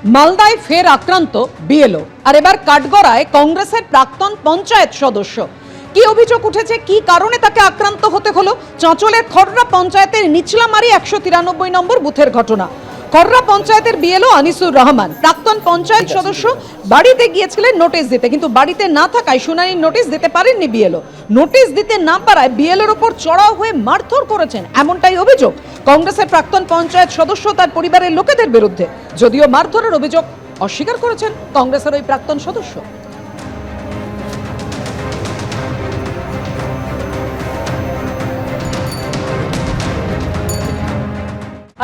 মালদায় ফের আক্রান্ত বিএলও, আর এবার কাঠগড়ায় কংগ্রেসের প্রাক্তন পঞ্চায়েত সদস্য। কি অভিযোগ উঠেছে, কি কারণে তাকে আক্রান্ত হতে হলো? চাঁচলের খড়রা পঞ্চায়েতের নিচলামারি 193 নম্বর বুথের ঘটনা। খড়রা পঞ্চায়েতের বিএলও আনিসুর রহমান প্রাক্তন পঞ্চায়েত সদস্য বাড়িতে গিয়েছিলেন নোটিশ দিতে, কিন্তু বাড়িতে না থাকায় শুনানির নোটিশ দিতে পারেননি বিএলও। নোটিশ দিতে না পারায় বিএলওর ওপর চড়াও হয়ে মারধর করেছেন, এমনটাই অভিযোগ কংগ্রেসের প্রাক্তন পঞ্চায়েত সদস্য তার পরিবারের লোকেদের বিরুদ্ধে। যদিও মারধরের অভিযোগ অস্বীকার করেছেন কংগ্রেসের ওই প্রাক্তন সদস্য।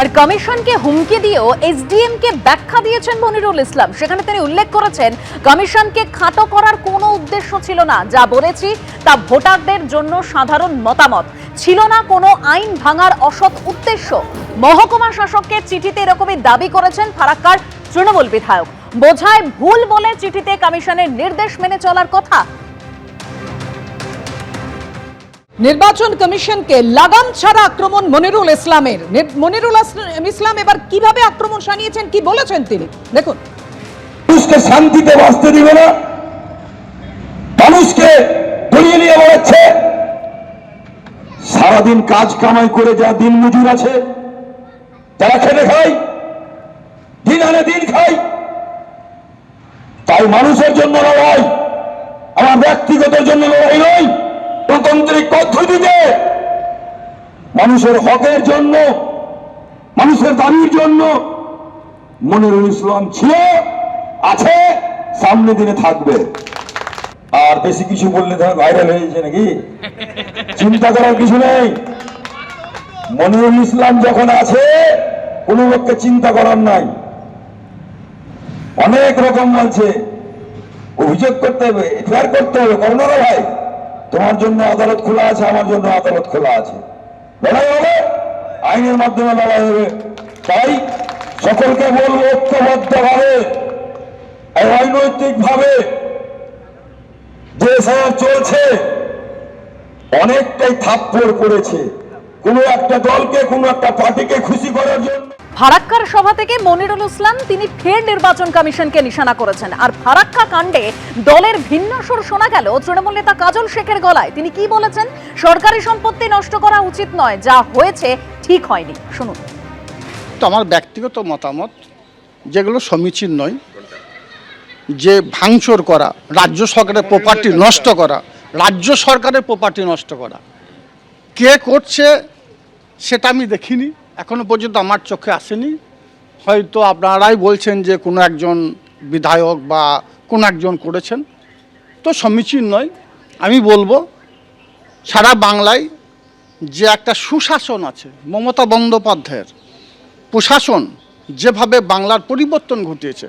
আর কমিশনকে হুমকি দিয়েও এসডিএম কে ব্যাখ্যা দিয়েছেন মনিরুল ইসলাম। সেখানে তিনি উল্লেখ করেছেন, কমিশনকে খাটো করার কোনো উদ্দেশ্য ছিল না, যা বলেছি তা ভোটারদের জন্য সাধারণ মতামত, ছিল না কোনো আইন ভাঙার অসৎ উদ্দেশ্য। মহকুমা শাসককে চিঠিতে এরকমই দাবি করেছেন ফারাক্কার তৃণমূল বিধায়ক। বোঝায় ভুল বলে চিঠিতে কমিশনের নির্দেশ মেনে চলার কথা। নির্বাচন কমিশনকে লাগাম ছাড়া আক্রমণ মনিরুল ইসলামের। মনিরুল ইসলাম এবার কিভাবে আক্রমণ শানিয়েছেন, কি বলেছেন তিনি, দেখুন। মানুষকে শান্তিতে বাঁচতে দিবে না, মানুষকে ধরিয়ে নিয়ে বেড়াচ্ছে। সারাদিন কাজ কামাই করে যা দিন মজুর আছে, তারা খেটে খায়, দিন আনে দিন খায়। তাই মানুষের জন্য লড়াই, আমার ব্যক্তিগত জন্য লড়াই নয়, গণতান্ত্রিক পদ্ধতিতে মানুষের হকের জন্য, মানুষের দাবির জন্য মনিরুল ইসলাম ছিল, আছে, সামনে দিনে থাকবে। আর বেশি কিছু বললে ধর ভাইরাল হয়ে যাচ্ছে নাকি, চিন্তা করার কিছু নেই। মনিরুল ইসলাম যখন আছে, কোন লোককে চিন্তা করার নাই। অনেক রকম বলছে, অভিযোগ করতে হবে, এফআইআর করতে হবে, করোনা ভাই তোমার জন্য আদালত খোলা আছে, আমার জন্য আদালত খোলা আছে। লড়াই হবে, আইনের মাধ্যমে লড়াই হবে। তাই সকলকে বলবো, ঐক্যবদ্ধ ভাবে, রাজনৈতিক ভাবে যে সব চলছে, অনেকটাই থাপ্পড় পড়েছে কোন একটা দলকে, কোন একটা পার্টিকে খুশি করার জন্য। ফারাক্কার সভা থেকে মনিরুল ইসলাম তিনি ফের নির্বাচন কমিশনকে নিশানা করেছেন। আর ফারাক্কা কাণ্ডে দলের ভিন্ন সুর শোনা গেল তৃণমূল নেতা কাজল শেখের গলায়। তিনি কি বলেছেন? সরকারি সম্পত্তি নষ্ট করা উচিত নয়, যা হয়েছে ঠিক হয়নি, শুনুন। তো আমার ব্যক্তিগত মতামত, যেগুলো সমীচীন নয়, যে ভাঙচুর করা, রাজ্য সরকারের প্রপার্টি নষ্ট করা, রাজ্য সরকারের প্রপার্টি নষ্ট করা, কে করছে সেটা আমি দেখিনি, এখনো পর্যন্ত আমার চোখে আসেনি। হয়তো আপনারাই বলছেন যে কোনো একজন বিধায়ক বা কোনো একজন করেছেন, তো সমীচীন নয়। আমি বলবো সারা বাংলায় যে একটা সুশাসন আছে, মমতা বন্দ্যোপাধ্যায়ের প্রশাসন যেভাবে বাংলার পরিবর্তন ঘটিয়েছে,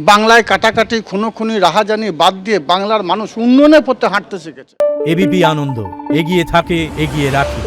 বাংলায় কাটাকাটি, খুনোখুনি, রাহাজানি বাদ দিয়ে বাংলার মানুষ উন্নয়নের পথে হাঁটতে শিখেছে। এবিপি আনন্দ, এগিয়ে থাকে, এগিয়ে রাখে।